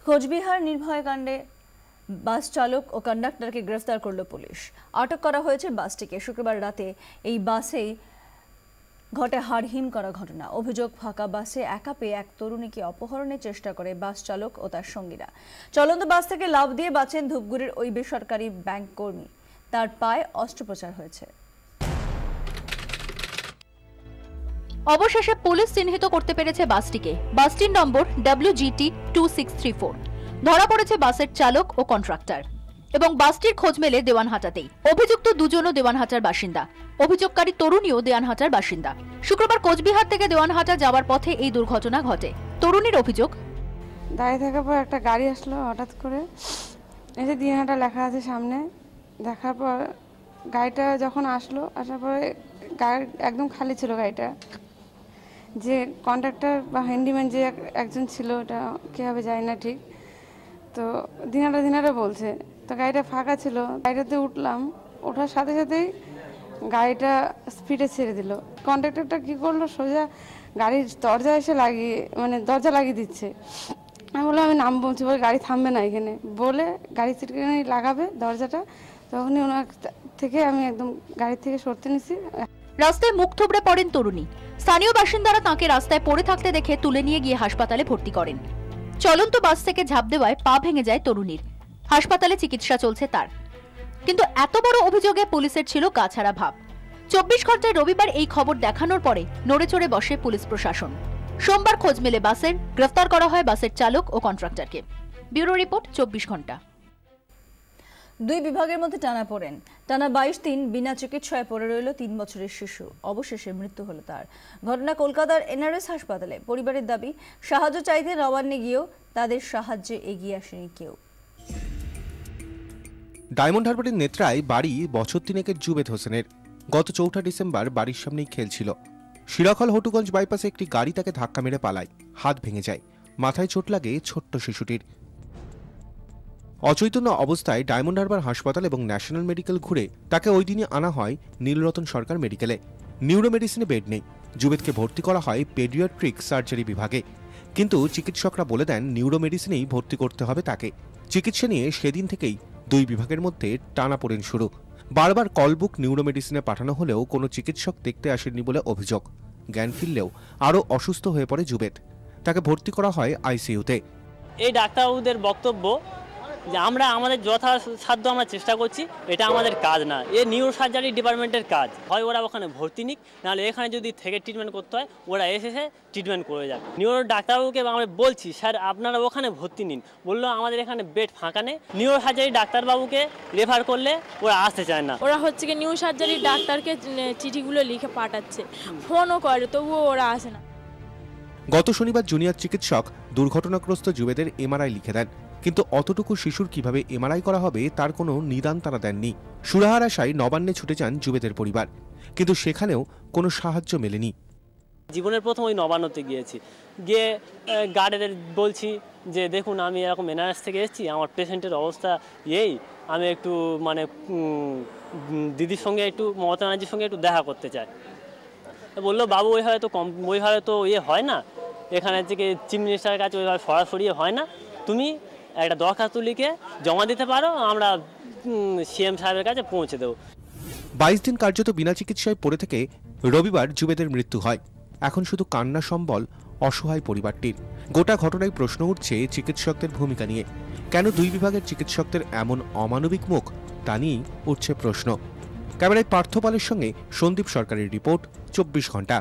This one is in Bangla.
কোচবিহার নির্ভয়া কাণ্ডে বাস চালক ও কন্ডাক্টরকে গ্রেফতার করল পুলিশ। আটক করা হয়েছে বাসটিকে। শুক্রবার রাতে এই বাসেই ঘটে হাড়হিম করা ঘটনা। অভিযোগ, ফাঁকা বাসে একা পেয়ে এক তরুণীকে অপহরণের চেষ্টা করে বাস চালক ও তার সঙ্গীরা। চলন্ত বাস থেকে লাফ দিয়ে বাঁচেন ধূপগুড়ির ওই বেসরকারি ব্যাংক কর্মী। তার পায়ে অস্ত্রোপচার হয়েছে। অবশেষে পুলিশ চিহ্নিত করতে পেরেছে বাসটিকে। বাসটির নম্বর WGT 2634। ধরা পড়েছে বাসের চালক ও কন্ট্রাক্টর এবং বাসটির খোঁজ মেলে দেওয়ানহাটাতেই। অভিযুক্ত দুজনও দেওয়ানহাটার বাসিন্দা। অভিযোগকারী তরুণীও দেওয়ানহাটার বাসিন্দা। শুক্রবার কোচবিহার থেকে দেওয়ানহাটা যাওয়ার পথে এই দুর্ঘটনা ঘটে। তরুণীর অভিযোগ, দাঁড়িয়ে থাকার পর একটা গাড়ি আসলো হঠাৎ করে, এসে দিনহাটা লেখা আছে সামনে। দেখার পর গাড়িটা যখন আসলো, আসার পরে গাড়ি একদম খালি ছিল। গাড়িটা যে কন্ডাক্টর বা হ্যান্ডিম্যান যে একজন ছিল, ওটা কীভাবে যায় না ঠিক, তো দিনহাটা বলছে। তো গাড়িটা ফাঁকা ছিল, গাড়িটাতে উঠলাম। ওঠার সাথে সাথেই গাড়িটা স্পিডে ছেড়ে দিল। কন্ডাক্টরটা কী করলো, সোজা গাড়ির দরজা এসে দরজা লাগিয়ে দিচ্ছে। আমি বললাম আমি নাম বলছি, বলে গাড়ি থামবে না এখানে, বলে গাড়ি সিটখানে লাগাবে দরজাটা। তখনই ওনার থেকে আমি একদম গাড়ি থেকে সরতে নিছি। রাস্তায় মুখ থুবড়ে পড়েন তরুণী। স্থানীয় বাসিন্দারা তাঁকে রাস্তায় পড়ে থাকতে দেখে তুলে নিয়ে গিয়ে হাসপাতালে ভর্তি করেন। চলন্ত বাস থেকে ঝাঁপ দেওয়ায় পা ভেঙে যায় তরুণীর। হাসপাতালে চিকিৎসা চলছে তার। কিন্তু এত বড় অভিযোগে পুলিশের ছিল গাছাড়া ভাব। 24 ঘন্টায় রবিবার এই খবর দেখানোর পরে নড়েচড়ে বসে পুলিশ প্রশাসন। সোমবার খোঁজ মেলে বাসের, গ্রেফতার করা হয় বাসের চালক ও কন্ট্রাক্টরকে। ব্যুরো রিপোর্ট, 24 ঘন্টা। দুই বিভাগের মধ্যে টানা 22 দিন বিনা চিকিৎসায় পড়ে রইল 3 বছরের শিশু। অবশেষে মৃত্যু হলো তার। ঘটনা কলকাতার NRS হাসপাতালে। পরিবারের দাবি, সাহায্য চাইতে নবান্নে গিয়েও তাদের সাহায্যে এগিয়ে আসেনি কেউ। ডায়মন্ড হারবারের নেত্রায় বাড়ি বছর তিনেকের জুবেদ হোসেনের। গত 4 ডিসেম্বর বাড়ির সামনেই খেলছিল। শিরাখল হটুগঞ্জ বাইপাসে একটি গাড়ি তাকে ধাক্কা মেরে পালায়। হাত ভেঙে যায়, মাথায় চোট লাগে ছোট্ট শিশুটির। অচৈতন্য অবস্থায় ডায়মন্ড হারবার হাসপাতাল এবং ন্যাশনাল মেডিকেল ঘুরে তাকে ওই দিনই আনা হয় নীলরতন সরকার মেডিকেলে। নিউরো মেডিসিনে বেড নেই। জুবেদকে ভর্তি করা হয় পেডিয়াট্রিক সার্জারি বিভাগে, কিন্তু চিকিৎসকরা বলে দেন নিউরো মেডিসিনেই ভর্তি করতে হবে তাকে। চিকিৎসা নিয়ে সেদিন থেকেই দুই বিভাগের মধ্যে টানাপোড়েন শুরু। বারবার কলবুক নিউরো মেডিসিনে পাঠানো হলেও কোনো চিকিৎসক দেখতে আসেননি বলে অভিযোগ। জ্ঞান ফিরলেও আরও অসুস্থ হয়ে পড়ে জুবেদ। তাকে ভর্তি করা হয় ICUতে। এই ডাক্তারবাবুদের বক্তব্য যে আমরা আমাদের যথাসাধ্য আমরা চেষ্টা করছি, এটা আমাদের কাজ না, এ নিউরো সার্জারি ডিপার্টমেন্টের কাজ। হয় ওরা ওখানে ভর্তি নিক, নাহলে এখানে যদি থেকে ট্রিটমেন্ট করতে হয় ওরা এসে ট্রিটমেন্ট করে যাবে। নিউরো ডাক্তারবাবুকে আমরা বলছি, স্যার আপনারা ওখানে ভর্তি নিন, বললো আমাদের এখানে বেড ফাঁকা নেই। নিউরো সার্জারি ডাক্তারবাবুকে রেফার করলে ওরা আসতে চায় না। ওরা হচ্ছে কি নিউরো সার্জারি ডাক্তারকে চিঠিগুলো লিখে পাঠাচ্ছে, ফোনও করে, তবুও ওরা আসে না। গত শনিবার জুনিয়র চিকিৎসক দুর্ঘটনাগ্রস্ত জুবেদের MRI লিখে দেন, কিন্তু অতটুকু শিশুর কিভাবে MRI করা হবে তার কোনো নিদান তারা দেননি। সুরাহার আশায় নবান্নে ছুটে যান জুবেদের পরিবার, কিন্তু সেখানেও কোনো সাহায্য মেলেনি। জীবনের প্রথম ওই নবান্নতে গিয়েছি, গিয়ে গার্ডেদের বলছি যে দেখুন আমি এরকম NRS থেকে এসেছি, আমার পেশেন্টের অবস্থা এই, আমি একটু দিদির সঙ্গে একটু মমতা ব্যানার্জির সঙ্গে একটু দেখা করতে চাই। বললো বাবু ওইভাবে তো হয় না, এখানে থেকে চিফ মিনিস্টারের কাছে ওইভাবে সরাসরি হয় না, তুমি একটা দরখাস্ত লিখে জমা দিতে পারো, আমরা CM সাহেবের কাছে পৌঁছে দেবো। 22 দিন কার্যত বিনা চিকিৎসায় পড়ে থেকে রবিবার জুবেদের মৃত্যু হয়। এখন শুধু কান্না সম্বল অসহায় পরিবারটির। গোটা ঘটনায় প্রশ্ন উঠছে চিকিৎসকদের ভূমিকা নিয়ে। কেন দুই বিভাগের চিকিৎসকদের এমন অমানবিক মুখ, তা নিয়েই উঠছে প্রশ্ন। ক্যামেরায় পার্থ পালের সঙ্গে সন্দীপ সরকারের রিপোর্ট, 24 ঘন্টা।